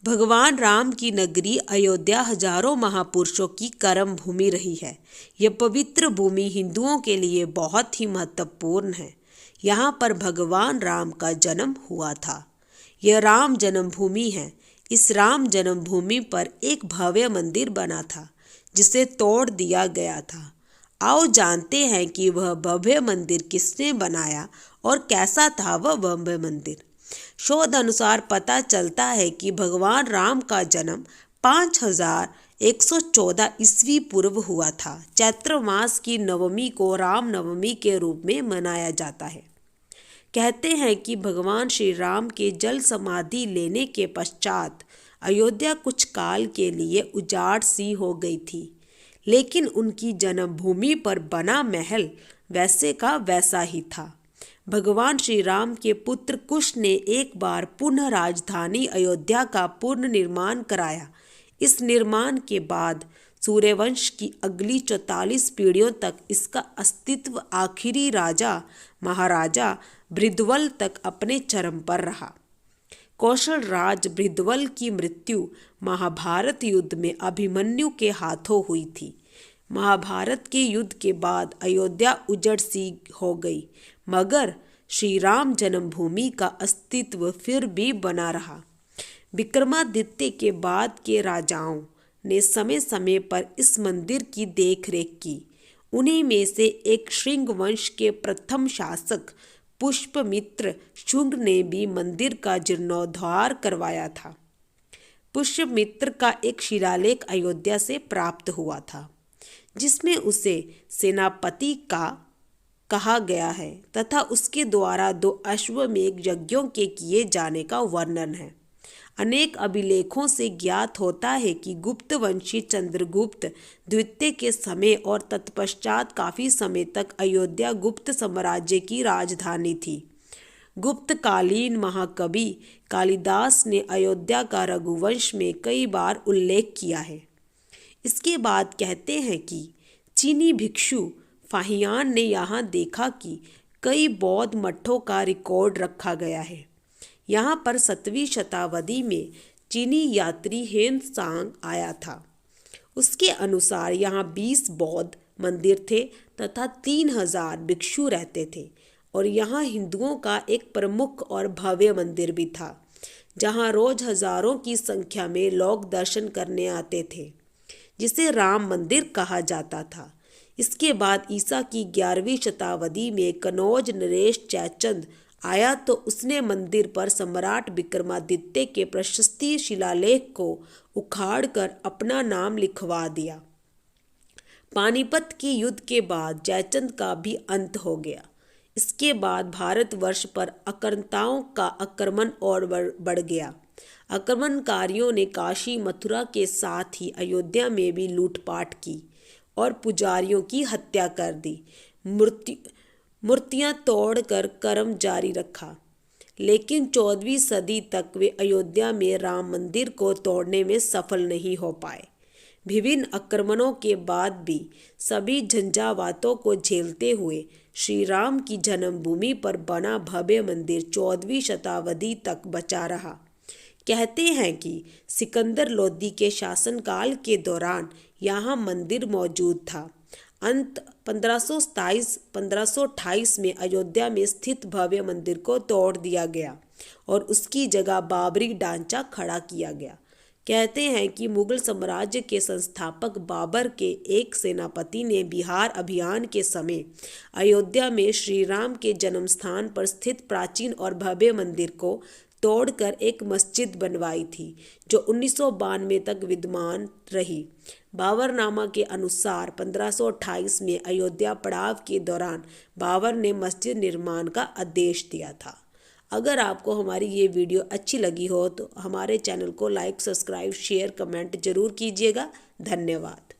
भगवान राम की नगरी अयोध्या हजारों महापुरुषों की कर्म भूमि रही है। यह पवित्र भूमि हिंदुओं के लिए बहुत ही महत्वपूर्ण है। यहाँ पर भगवान राम का जन्म हुआ था। यह राम जन्मभूमि है। इस राम जन्मभूमि पर एक भव्य मंदिर बना था जिसे तोड़ दिया गया था। आओ जानते हैं कि वह भव्य मंदिर किसने बनाया और कैसा था वह भव्य मंदिर। शोध अनुसार पता चलता है कि भगवान राम का जन्म 5114 ईस्वी पूर्व हुआ था। चैत्र मास की नवमी को राम नवमी के रूप में मनाया जाता है। कहते हैं कि भगवान श्री राम के जल समाधि लेने के पश्चात अयोध्या कुछ काल के लिए उजाड़ सी हो गई थी, लेकिन उनकी जन्मभूमि पर बना महल वैसे का वैसा ही था। भगवान श्री राम के पुत्र कुश ने एक बार पुनः राजधानी अयोध्या का पुनर्निर्माण कराया। इस निर्माण के बाद सूर्यवंश की अगली 44 पीढ़ियों तक इसका अस्तित्व आखिरी राजा महाराजा बृहद्रथ तक अपने चरम पर रहा। कौशल राज बृहद्रथ की मृत्यु महाभारत युद्ध में अभिमन्यु के हाथों हुई थी। महाभारत के युद्ध के बाद अयोध्या उजड़ सी हो गई, मगर श्री राम जन्मभूमि का अस्तित्व फिर भी बना रहा। विक्रमादित्य के बाद के राजाओं ने समय समय पर इस मंदिर की देखरेख की। उन्हीं में से एक श्रृंग वंश के प्रथम शासक पुष्यमित्र शुंग ने भी मंदिर का जीर्णोद्धार करवाया था। पुष्यमित्र का एक शिलालेख अयोध्या से प्राप्त हुआ था जिसमें उसे सेनापति का कहा गया है तथा उसके द्वारा 2 अश्वमेध यज्ञों के किए जाने का वर्णन है। अनेक अभिलेखों से ज्ञात होता है कि गुप्त वंशी चंद्रगुप्त द्वितीय के समय और तत्पश्चात काफी समय तक अयोध्या गुप्त साम्राज्य की राजधानी थी। गुप्तकालीन महाकवि कालिदास ने अयोध्या का रघुवंश में कई बार उल्लेख किया है। इसके बाद कहते हैं कि चीनी भिक्षु फाहियान ने यहाँ देखा कि कई बौद्ध मठों का रिकॉर्ड रखा गया है। यहाँ पर 7वीं शताब्दी में चीनी यात्री हेन सांग आया था। उसके अनुसार यहाँ 20 बौद्ध मंदिर थे तथा 3000 भिक्षु रहते थे और यहाँ हिंदुओं का एक प्रमुख और भव्य मंदिर भी था जहाँ रोज हजारों की संख्या में लोग दर्शन करने आते थे, जिसे राम मंदिर कहा जाता था। इसके बाद ईसा की 11वीं शताब्दी में कनौज नरेश जयचंद आया तो उसने मंदिर पर सम्राट विक्रमादित्य के प्रशस्ति शिलालेख को उखाड़कर अपना नाम लिखवा दिया। पानीपत के युद्ध के बाद जयचंद का भी अंत हो गया। इसके बाद भारतवर्ष पर आक्रांताओं का आक्रमण और बढ़ गया। आक्रमणकारियों ने काशी मथुरा के साथ ही अयोध्या में भी लूटपाट की और पुजारियों की हत्या कर दी। मूर्तियां तोड़कर कर्म जारी रखा, लेकिन 14वीं सदी तक वे अयोध्या में राम मंदिर को तोड़ने में सफल नहीं हो पाए। विभिन्न आक्रमणों के बाद भी सभी झंझावातों को झेलते हुए श्री राम की जन्मभूमि पर बना भव्य मंदिर 14वीं शताब्दी तक बचा रहा। कहते हैं कि सिकंदर लोदी के शासनकाल के दौरान यहाँ मंदिर मौजूद था। अंत 1527-1528 में अयोध्या में स्थित भव्य मंदिर को तोड़ दिया गया और उसकी जगह बाबरी ढांचा खड़ा किया गया। कहते हैं कि मुगल साम्राज्य के संस्थापक बाबर के एक सेनापति ने बिहार अभियान के समय अयोध्या में श्री राम के जन्म स्थान पर स्थित प्राचीन और भव्य मंदिर को तोड़कर एक मस्जिद बनवाई थी जो 1992 तक विद्यमान रही। बाबरनामा के अनुसार 1528 में अयोध्या पड़ाव के दौरान बाबर ने मस्जिद निर्माण का आदेश दिया था। अगर आपको हमारी ये वीडियो अच्छी लगी हो तो हमारे चैनल को लाइक, सब्सक्राइब, शेयर, कमेंट जरूर कीजिएगा। धन्यवाद।